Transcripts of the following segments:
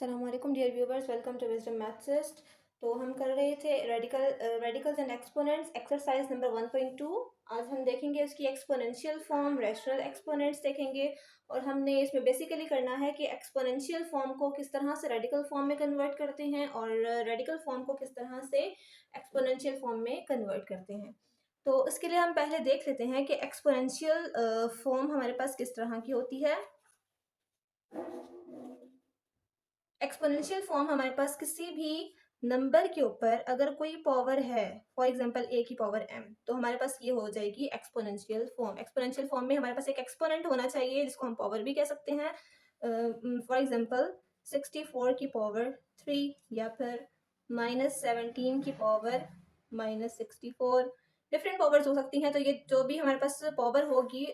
अस्सलाम वालेकुम dear viewers, welcome to Wisdom Mathsist. तो हम कर रहे थे radicals and exponents exercise number 1.2। आज हम देखेंगे उसकी एक्सपोनेंशियल फॉर्म, रैशनल एक्सपोनेंट्स देखेंगे और हमने इसमें बेसिकली करना है कि एक्सपोनेंशियल फॉर्म को किस तरह से रेडिकल फॉर्म में कन्वर्ट करते हैं और रेडिकल फॉर्म को किस तरह से एक्सपोनेंशियल फॉर्म में कन्वर्ट करते हैं। तो इसके लिए हम पहले देख लेते हैं कि एक्सपोनेंशियल फॉर्म हमारे पास किस तरह की होती है। एक्सपोनेंशियल फॉर्म हमारे पास किसी भी नंबर के ऊपर अगर कोई पावर है, फॉर एग्जांपल a की पावर m, तो हमारे पास ये हो जाएगी एक्सपोनेंशियल फॉर्म। एक्सपोनेंशियल फॉर्म में हमारे पास एक एक्सपोनेंट होना चाहिए जिसको हम पावर भी कह सकते हैं। फॉर एग्जांपल 64 की पावर 3 या फिर -17 की पावर -64, डिफरेंट पावर्स हो सकती हैं। तो ये जो भी हमारे पास पावर होगी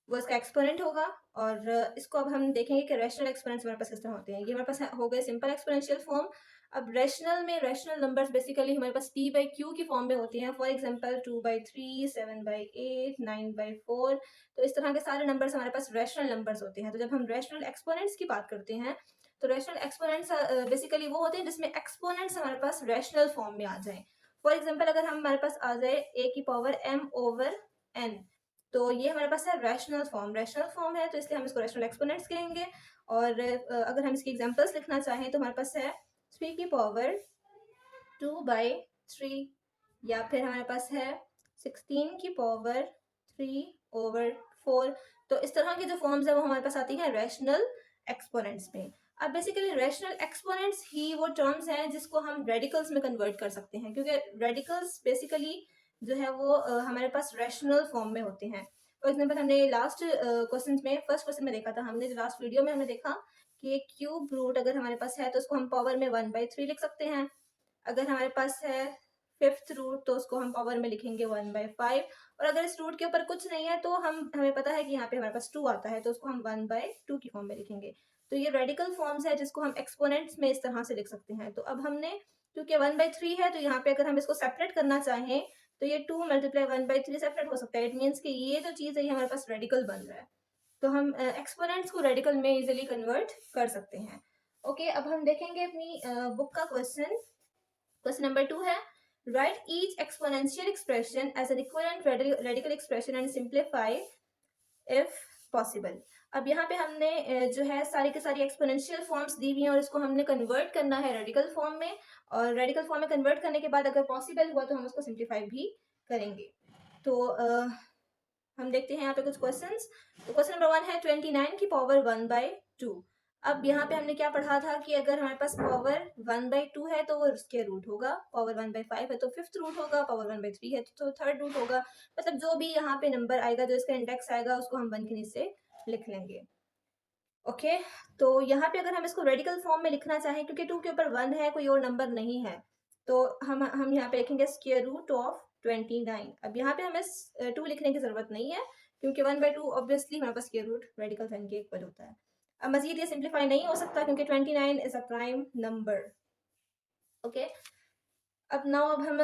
वो इसका एक्सपोनेंट होगा। और इसको अब हम देखेंगे कि रैशनल एक्सपोनेंट्स हमारे पास किस तरह होते हैं। ये हमारे पास हो गए सिंपल एक्सपोनेंशियल फॉर्म। अब रैशनल में रैशनल नंबर्स बेसिकली हमारे पास p/q की फॉर्म में होती हैं। For example 2/3, 7/8, 9/4। तो इस तरह के सारे नंबर्स हमारे पास रैशनल नंबर्स होते हैं। तो जब हम रैशनल एक्सपोनेंट्स की बात करते हैं तो रैशनल एक्सपोनेंट्स बेसिकली वो होते हैं जिसमें एक्सपोनेंट्स हमारे पास रैशनल फॉर्म में आ जाए। फॉर एग्जाम्पल अगर हमारे पास आ जाए a की पावर m/n, तो ये हमारे पास है रैशनल फॉर्म है, तो इसलिए हम इसको रैशनल एक्सपोनेंट्स कहेंगे। और अगर हम इसकी एग्जांपल्स लिखना चाहें तो हमारे पास है 3 की पावर 2/3, या फिर हमारे पास है 16 की पावर 3/4। तो इस तरह की जो फॉर्म्स है वो हमारे पास आती है रैशनल एक्सपोनेंट्स में। अब बेसिकली रैशनल एक्सपोनेंट्स ही वो टर्म्स हैं जिसको हम रेडिकल्स में कन्वर्ट कर सकते हैं, क्योंकि रेडिकल्स बेसिकली जो है वो हमारे पास रैशनल फॉर्म में होते हैं। फॉर एग्जाम्पल हमने लास्ट क्वेश्चन में, फर्स्ट क्वेश्चन में देखा था, हमने लास्ट वीडियो में हमने देखा कि क्यूब रूट अगर हमारे पास है तो उसको हम पावर में 1/3 लिख सकते हैं। अगर हमारे पास है फिफ्थ रूट तो उसको हम पावर में लिखेंगे 1/5। और अगर इस रूट के ऊपर कुछ नहीं है तो हमें पता है कि यहाँ पे हमारे पास 2 आता है, तो उसको हम 1/2 की फॉर्म में लिखेंगे। तो ये रेडिकल फॉर्म्स है जिसको हम एक्सपोनेंट्स में इस तरह से लिख सकते हैं। तो अब हमने, क्योंकि 1/3 है, तो यहाँ पे अगर हम इसको सेपरेट करना चाहें तो ये 2 × 1/3 सेपरेट हो सकता है। इट मीन्स कि ये जो चीज़ है ये हमारे पास रेडिकल बन रहा है। तो हम एक्सपोनेंट्स को रेडिकल में इजीली कन्वर्ट कर सकते हैं। ओके, अब हम देखेंगे अपनी बुक का क्वेश्चन नंबर 2 है, write each exponential expression as an equivalent radical expression and simplify if possible. अब यहाँ पे हमने जो है सारी की सारी एक्सपोनेंशियल फॉर्म्स दी हुई हैं और इसको हमने कन्वर्ट करना है रेडिकल फॉर्म में। और रेडिकल फॉर्म में कन्वर्ट करने के बाद अगर पॉसिबल हुआ तो हम उसको सिंप्लीफाई भी करेंगे। तो हम देखते हैं यहाँ पे कुछ क्वेश्चंस। तो क्वेश्चन नंबर 1 है 29 की पावर 1/2। अब यहाँ पे हमने क्या पढ़ा था कि अगर हमारे पास पावर 1/2 है तो वो स्क्वायर रूट होगा, पावर 1/5 है तो फिफ्थ रूट होगा, पावर 1/3 है तो थर्ड रूट होगा। मतलब जो भी यहाँ पे नंबर आएगा, जो इसका इंडेक्स आएगा, उसको हम 1 के नीचे लिख लेंगे। ओके, तो यहाँ पे अगर हम इसको रेडिकल फॉर्म में लिखना चाहें, क्योंकि 2 के ऊपर 1 है, कोई और नंबर नहीं है, तो हम यहाँ पे लिखेंगे स्क्वायर रूट ऑफ 29। अब यहाँ पे हमें 2 लिखने की जरूरत नहीं है, क्योंकि 1/2 ऑब्वियसली हमारे पास स्क्वायर रूट रेडिकल साइन के इक्वल होता है। अब मजीद ये सिंप्लीफाई नहीं हो सकता क्योंकि 29 is a prime number. Okay, अब हम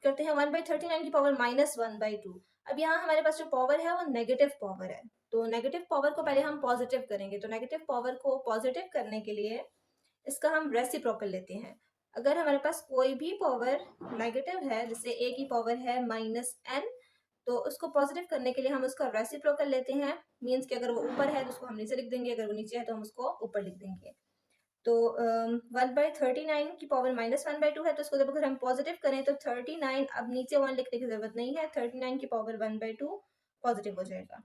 करते हैं 1/39 की पावर -1/2। अब यहाँ हमारे पास जो पावर है वो नेगेटिव पावर है, तो नेगेटिव पावर को पहले हम पॉजिटिव करेंगे। तो नेगेटिव पावर को पॉजिटिव करने के लिए इसका हम रेसिप्रोकल लेते हैं। अगर हमारे पास कोई भी पावर नेगेटिव है, जैसे a की पावर है -n, तो उसको पॉजिटिव करने के लिए हम उसका रेसिप्रोकल लेते हैं। मीन्स कि अगर वो ऊपर है तो उसको हम नीचे लिख देंगे, अगर वो नीचे है तो हम उसको ऊपर लिख देंगे। तो 1/39 की पावर -1/2 है, तो इसको जब अगर हम पॉजिटिव करें तो 39, अब नीचे 1 लिखने की जरूरत नहीं है, 39 की पावर 1/2 पॉजिटिव हो जाएगा।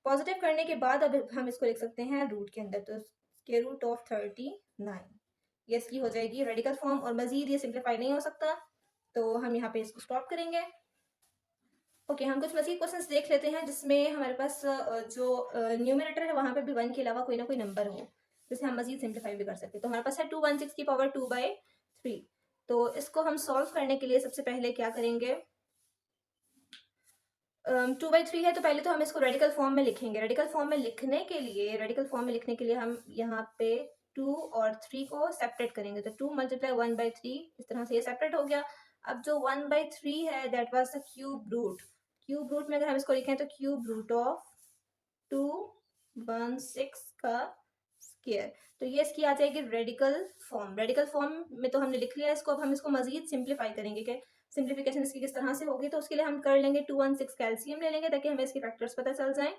पॉजिटिव करने के बाद अब हम इसको लिख सकते हैं रूट के अंदर, तो स्क्वायर रूट ऑफ 39 ये इसकी हो जाएगी रेडिकल फॉर्म। और मजीद ये सिंप्लीफाई नहीं हो सकता, तो हम यहाँ पे इसको स्टॉप करेंगे। ओके, हम कुछ मजीद क्वेश्चंस देख लेते हैं जिसमें हमारे पास जो न्यूमरेटर है वहाँ पे भी 1 के अलावा कोई ना कोई नंबर हो, जिसे हम मजीद सिंप्लीफाई भी कर सकते हैं। तो हमारे पास है 216 की पावर 2/3। तो इसको हम सॉल्व करने के लिए सबसे पहले क्या करेंगे, 2/3 है तो पहले तो हम इसको रेडिकल फॉर्म में लिखेंगे। रेडिकल फॉर्म में लिखने के लिए हम यहाँ पे 2 और 3 को सेपरेट करेंगे। तो 2 × 1/3, इस तरह से ये सेपरेट हो गया। अब जो 1/3 है that was the cube root. Cube root में अगर हम इसको लिखें तो क्यूब रूट ऑफ 216 का स्क्वायर। तो ये इसकी आ जाएगी रेडिकल फॉर्म। रेडिकल फॉर्म में तो हमने लिख लिया इसको, अब हम इसको मजीद सिंप्लीफाई करेंगे कि सिंप्लीफिकेशन इसकी किस तरह से होगी। तो उसके लिए हम कर लेंगे 216 कैल्शियम ले लेंगे ताकि हमें इसके फैक्टर्स पता चल जाए।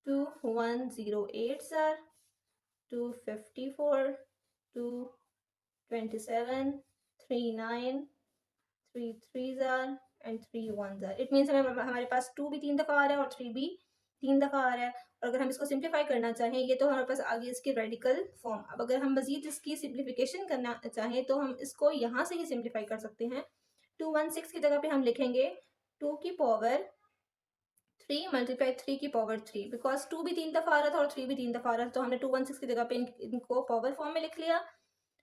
2108 sir, 254, 227, 39, 3 3 jar and 3 1 jar. It means हमारे पास 2 भी 3 दफ़ा आ रहा है और 3 भी 3 दफ़ा आ रहा है। और अगर हम इसको सिंप्लीफाई करना चाहें, ये तो हमारे पास आ गई इसकी रेडिकल फॉर्म। अब अगर हम मजीद इसकी सिंप्लीफिकेशन करना चाहें तो हम इसको यहाँ से ही सिंप्लीफाई कर सकते हैं। 216 की जगह पे हम लिखेंगे 2 की पावर 3 मल्टीप्लाई 3 की पावर 3, बिकॉज 2 भी 3 दफ़ा आ रहा था और 3 भी 3 दफ़ा आ रहा था, तो हमने 216 की जगह पे इनको पावर फॉर्म में लिख लिया।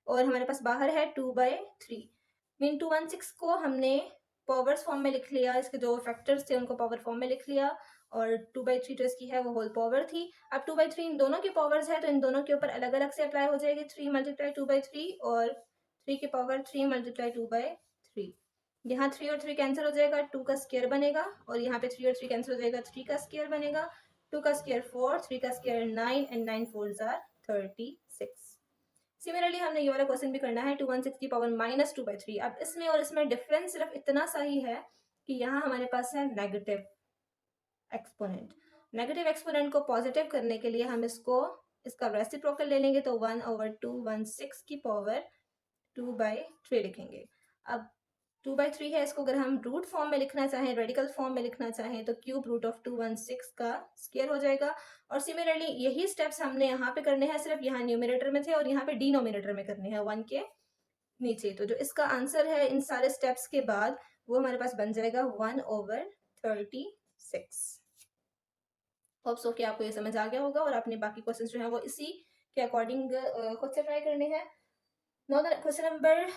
और हमारे पास बाहर है 2/3 मीन 216 को हमने पावर्स फॉर्म में लिख लिया, इसके जो फैक्टर्स थे उनको पावर फॉर्म में लिख लिया। और 2/3 जो इसकी है वो होल पावर थी। अब 2/3 इन दोनों की पावर्स है तो इन दोनों के ऊपर अलग अलग से अप्लाई हो जाएगी। 3 मल्टीप्लाई 2/3 और 3 की पावर 3 मल्टीप्लाई 2/3। यहाँ 3 और 3 कैंसिल हो जाएगा, 2 का स्क्वायर बनेगा। और यहाँ पे 3 और 3 कैंसिल हो जाएगा, 3 का स्क्वायर बनेगा। 2 का स्क्वायर 4, 3 का स्क्वायर 9 एंड 9 4 आर 36। सिमिलरली हमने ये वाला क्वेश्चन भी करना है 216 की पावर -2/3। अब इसमें और इसमें डिफरेंस सिर्फ इतना सा ही है कि यहाँ हमारे पास है नेगेटिव एक्सपोनेंट। नेगेटिव एक्सपोनेंट को पॉजिटिव करने के लिए हम इसका रेसिप्रोकल ले लेंगे, तो 1/216 की पावर 2/3 लिखेंगे। अब 2/3 है, इसको अगर हम रूट फॉर्म में लिखना चाहें, रेडिकल फॉर्म में लिखना चाहें, तो क्यूब रूट ऑफ 216 का स्क्वायर हो जाएगा। और सिमिलरली यही स्टेप्स हमने यहाँ पे करने हैं, सिर्फ यहाँ न्यूमिनेटर में थे और यहाँ पे डिनोमिनेटर में करने हैं 1 के नीचे। तो जो इसका आंसर है इन सारे स्टेप्स के बाद वो हमारे पास बन जाएगा 1/36। होप सो कि आपको ये समझ आ गया होगा और आपने बाकी क्वेश्चन जो है वो इसी के अकॉर्डिंग खुद से ट्राई करने हैं। Now the question number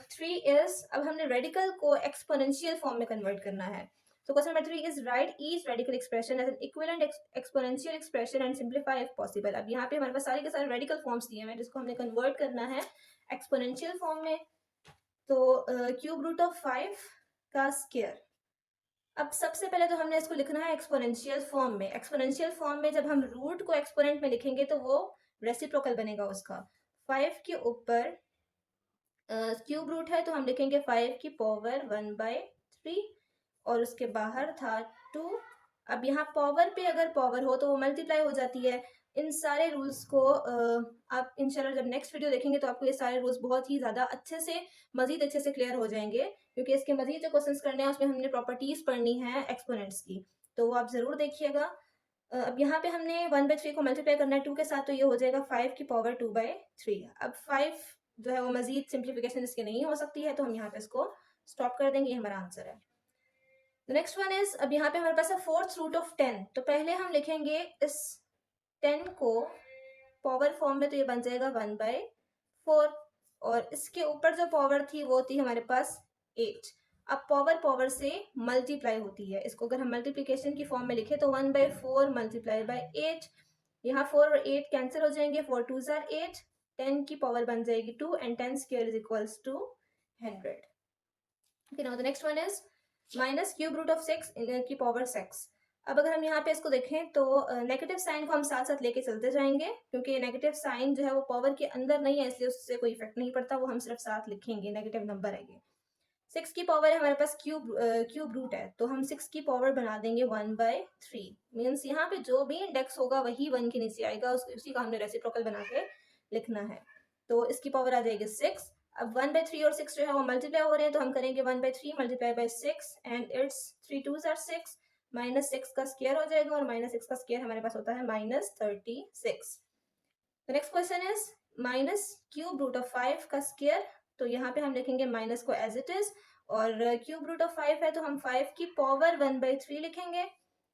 3 is, अब हमने रेडिकल को एक्सपोनेंशियल फॉर्म में कन्वर्ट करना है। So question number 3 is write each radical expression as an equivalent exponential expression and simplify if possible। अब यहाँ पे हमारे पास सारे के सारे रेडिकल फॉर्म्स दिए हैं जिसको हमने कन्वर्ट करना है एक्सपोनेंशियल फॉर्म में। तो क्यूब रूट ऑफ 5 का स्क्वायर। अब सबसे पहले तो हमने इसको लिखना है एक्सपोनेंशियल फॉर्म में। एक्सपोनेंशियल फॉर्म में जब हम रूट को एक्सपोनेंट में लिखेंगे तो वो रेसिप्रोकल बनेगा उसका। 5 के ऊपर क्यूब रूट है तो हम लिखेंगे 5 की पावर 1/3 और उसके बाहर था 2। अब यहाँ पावर पे अगर पावर हो तो वो मल्टीप्लाई हो जाती है। इन सारे रूल्स को आप इंशाल्लाह जब नेक्स्ट वीडियो देखेंगे तो आपको ये सारे रूल्स बहुत ही ज़्यादा मज़ीद अच्छे से क्लियर हो जाएंगे, क्योंकि इसके मज़ीद जो क्वेश्चंस करने हैं उसमें हमने प्रॉपर्टीज़ पढ़नी है एक्सपोनेंट्स की, तो वो आप ज़रूर देखिएगा। अब यहाँ पे हमने 1/3 को मल्टीप्लाई करना है 2 के साथ, तो ये हो जाएगा 5 की पावर 2/3। अब 5 जो है वो मज़ीद सिंप्लीफिकेशन इसकी नहीं हो सकती है, तो हम यहाँ पे इसको स्टॉप कर देंगे। ये हमारा आंसर है। नेक्स्ट वन इज, अब यहाँ पे हमारे पास है 4th रूट ऑफ 10। तो पहले हम लिखेंगे इस 10 को पावर फॉर्म में, तो ये बन जाएगा 1/4 और इसके ऊपर जो पावर थी वो थी हमारे पास 8। अब पावर से मल्टीप्लाई होती है, इसको अगर हम मल्टीप्लिकेशन की फॉर्म में लिखे तो 1/4 मल्टीप्लाई बाई 8। यहाँ 4 और 8 कैंसिल हो जाएंगे, 4 2 आर 8, 10 की पावर बन जाएगी 2 and 10 square is equals to 100। Okay, now the next one is minus cube root of 6 की पावर 6। अब अगर हम यहाँ पे इसको देखें तो नेगेटिव साइन को हम साथ साथ लेके चलते जाएंगे, क्योंकि नेगेटिव साइन जो है वो पावर के अंदर नहीं है, इसलिए उससे कोई इफेक्ट नहीं पड़ता, वो हम सिर्फ साथ लिखेंगे, नेगेटिव नंबर है ये। 6 की पावर है हमारे पास क्यूब रूट है, तो हम 6 की पावर बना देंगे 1/3। मीन्स यहाँ पे जो भी इंडेक्स होगा वही 1 के नीचे आएगा, उसी का हमने रेसिप्रोकल बना के लिखना है। तो इसकी पावर आ जाएगी 6। अब 1/3 और 6 जो है वो मल्टीप्लाई हो रहे हैं, तो हम करेंगे 1/3 multiply by 6 and it's 3 2 are 6, -6 का स्क्वायर हो जाएगा और -6 का स्क्वायर हमारे पास होता है -36। Next question is minus cube root of 5 का स्क्वायर। तो यहाँ पे हम लिखेंगे माइनस को एज इट इज, और क्यूब रूट ऑफ 5 है तो हम 5 की पावर 1/3 लिखेंगे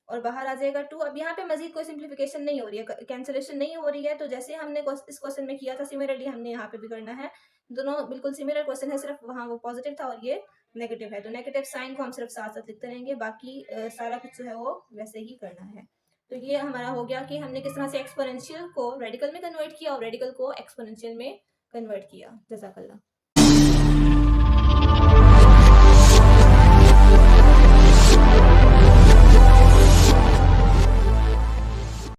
और बाहर आ जाएगा 2। अब यहाँ पे मजीद कोई सिंप्लीफिकेशन नहीं हो रही है, कैंसिलेशन नहीं हो रही है, तो जैसे हमने इस क्वेश्चन में किया था सिमिलरली हमने यहाँ पे भी करना है। दोनों बिल्कुल सिमिलर क्वेश्चन है, सिर्फ वहाँ वो पॉजिटिव था और ये नेगेटिव है, तो नेगेटिव साइन को हम सिर्फ साथ साथ लिखते रहेंगे, बाकी सारा कुछ जो है वो वैसे ही करना है। तो ये हमारा हो गया कि हमने किस तरह से एक्सपोनेंशियल को रेडिकल में कन्वर्ट किया और रेडिकल को एक्सपोनेंशियल में कन्वर्ट किया। जज़ाकल्लाह।